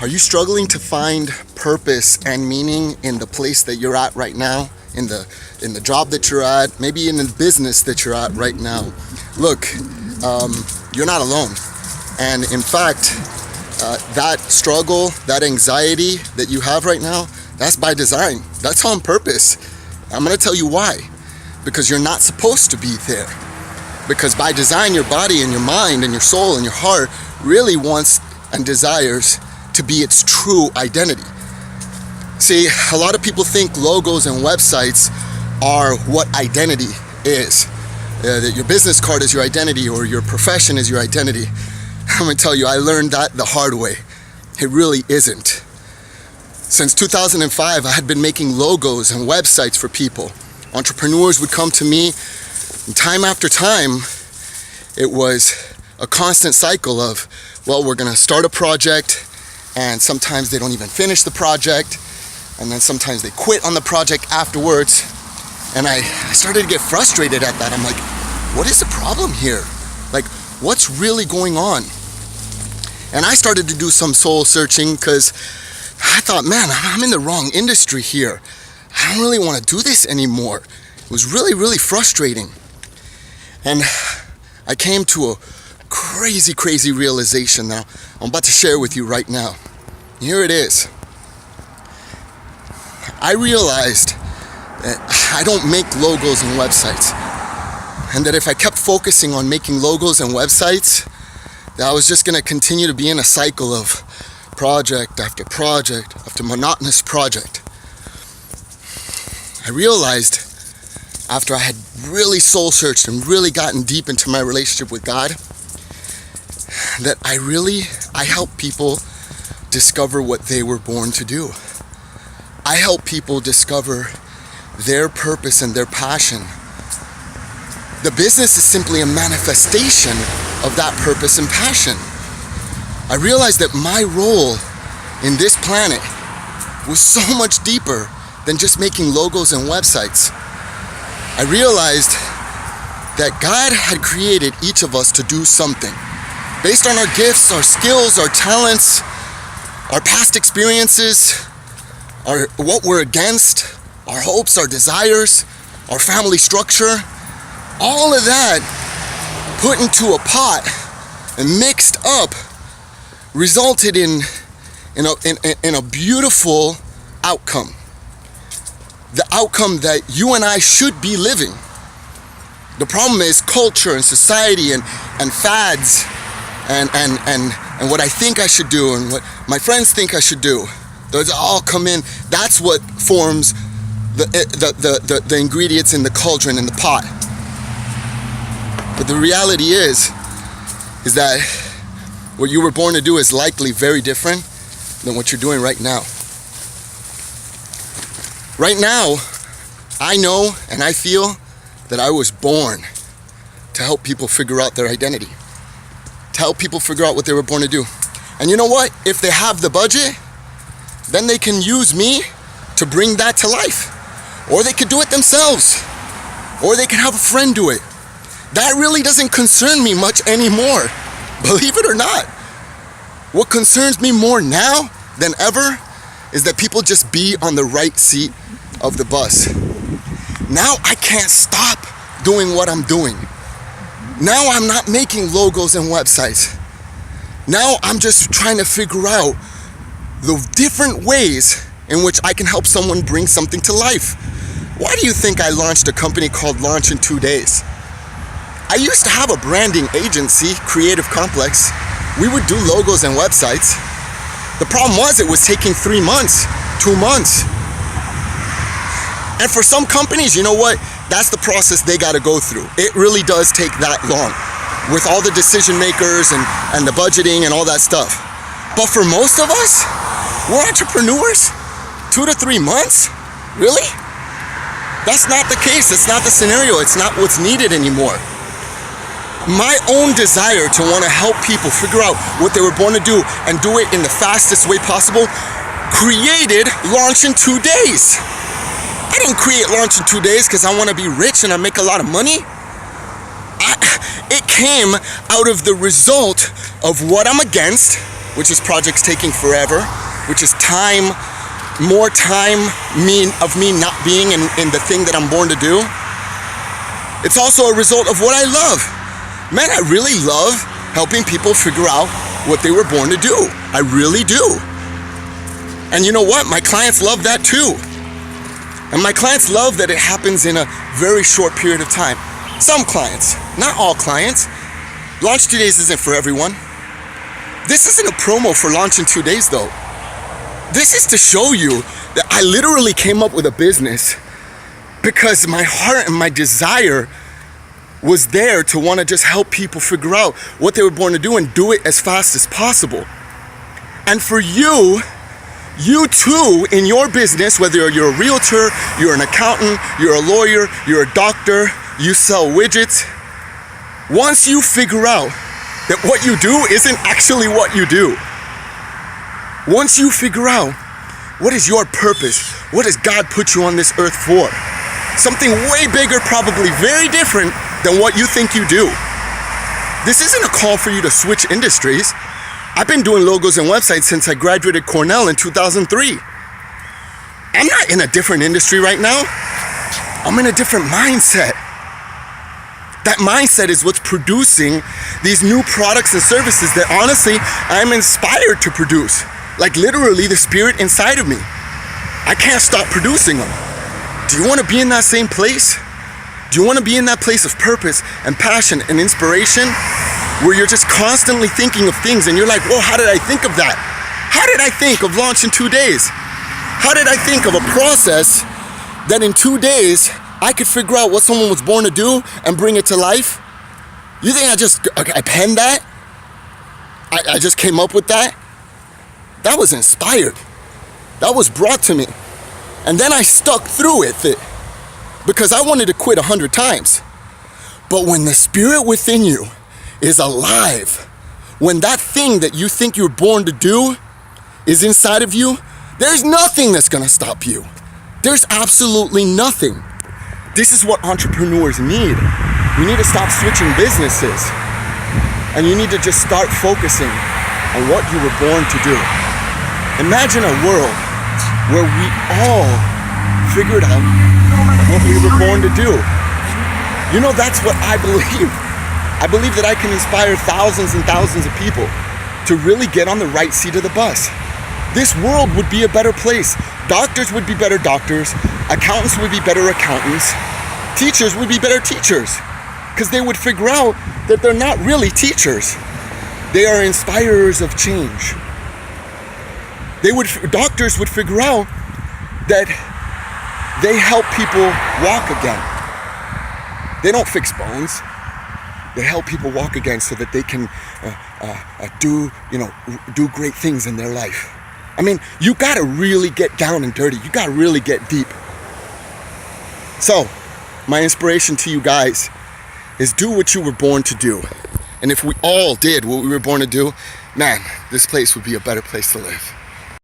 Are you struggling to find purpose and meaning in the place that you're at right now? In the job that you're at, maybe in the business that you're at right now? Look, you're not alone. And in fact, that struggle, that anxiety that you have right now, that's by design. That's on purpose. I'm going to tell you why. Because you're not supposed to be there. Because by design, your body and your mind and your soul and your heart really wants and desires to be its true identity. See, a lot of people think logos and websites are what identity is. That your business card is your identity or your profession is your identity. I'm gonna tell you, I learned that the hard way. It really isn't. Since 2005, I had been making logos and websites for people. Entrepreneurs would come to me, and time after time, it was a constant cycle of, well, we're gonna start a project, and sometimes they don't even finish the project, and then sometimes they quit on the project afterwards. And I started to get frustrated at that. I'm like, what is the problem here? Like, what's really going on? And I started to do some soul searching because I thought, man, I'm in the wrong industry here. I don't really want to do this anymore. It was really, really frustrating. And I came to a crazy, crazy realization that I'm about to share with you right now. Here it is. I realized that I don't make logos and websites. And that if I kept focusing on making logos and websites, that I was just going to continue to be in a cycle of project after project after monotonous project. I realized after I had really soul searched and really gotten deep into my relationship with God, that I help people discover what they were born to do. I help people discover their purpose and their passion. The business is simply a manifestation of that purpose and passion. I realized that my role in this planet was so much deeper than just making logos and websites. I realized that God had created each of us to do something. Based on our gifts, our skills, our talents, our past experiences, what we're against, our hopes, our desires, our family structure, all of that put into a pot and mixed up resulted in a beautiful outcome. The outcome that you and I should be living. The problem is culture and society and fads and what I think I should do and what my friends think I should do. Those all come in. That's what forms the ingredients in the cauldron, in the pot. But the reality is that what you were born to do is likely very different than what you're doing right now. Right now, I know and I feel that I was born to help people figure out their identity, to help people figure out what they were born to do. And you know what? If they have the budget, then they can use me to bring that to life. Or they could do it themselves. Or they can have a friend do it. That really doesn't concern me much anymore, believe it or not. What concerns me more now than ever is that people just be on the right seat of the bus. Now I can't stop doing what I'm doing. Now I'm not making logos and websites. Now I'm just trying to figure out the different ways in which I can help someone bring something to life. Why do you think I launched a company called Launch in 2 Days? I used to have a branding agency, Creative Complex. We would do logos and websites. The problem was it was taking 3 months, 2 months. And for some companies, you know what? That's the process they got to go through. It really does take that long with all the decision makers and the budgeting and all that stuff. But for most of us, we're entrepreneurs. 2 to 3 months? Really? That's not the case. It's not the scenario. It's not what's needed anymore. My own desire to want to help people figure out what they were born to do and do it in the fastest way possible created Launch in 2 Days. I didn't create Launch in 2 Days because I want to be rich and I make a lot of money. It came out of the result of what I'm against, which is projects taking forever, which is time, more time of me not being in the thing that I'm born to do. It's also a result of what I love. Man, I really love helping people figure out what they were born to do. I really do. And you know what? My clients love that too. And my clients love that it happens in a very short period of time. Some clients, not all clients. Launch 2 Days isn't for everyone. This isn't a promo for Launch in 2 Days though. This is to show you that I literally came up with a business because my heart and my desire was there to want to just help people figure out what they were born to do and do it as fast as possible. And for you too, in your business, whether you're a realtor, you're an accountant, you're a lawyer, you're a doctor, you sell widgets, once you figure out that what you do isn't actually what you do, once you figure out what is your purpose, what does God put you on this earth for, something way bigger, probably very different than what you think you do. This isn't a call for you to switch industries. I've been doing logos and websites since I graduated Cornell in 2003. I'm not in a different industry right now. I'm in a different mindset. That mindset is what's producing these new products and services that honestly I'm inspired to produce. Like literally the spirit inside of me. I can't stop producing them. Do you want to be in that same place? Do you want to be in that place of purpose and passion and inspiration where you're just constantly thinking of things and you're like, whoa, how did I think of that? How did I think of Launch in 2 days? How did I think of a process that in 2 days I could figure out what someone was born to do and bring it to life? You think I penned that? I just came up with that? That was inspired. That was brought to me. And then I stuck through it because I wanted to quit 100 times. But when the spirit within you is alive, when that thing that you think you're born to do is inside of you, there's nothing that's gonna stop you. There's absolutely nothing. This is what entrepreneurs need. You need to stop switching businesses and you need to just start focusing on what you were born to do. Imagine a world where we all figured out what we were born to do. You know, that's what I believe. I believe that I can inspire thousands and thousands of people to really get on the right seat of the bus. This world would be a better place. Doctors would be better doctors. Accountants would be better accountants. Teachers would be better teachers because they would figure out that they're not really teachers. They are inspirers of change. Doctors would figure out that they help people walk again. They don't fix bones. They help people walk again so that they can do great things in their life. I mean, you gotta really get down and dirty. You gotta really get deep. So, my inspiration to you guys is do what you were born to do. And if we all did what we were born to do, man, this place would be a better place to live.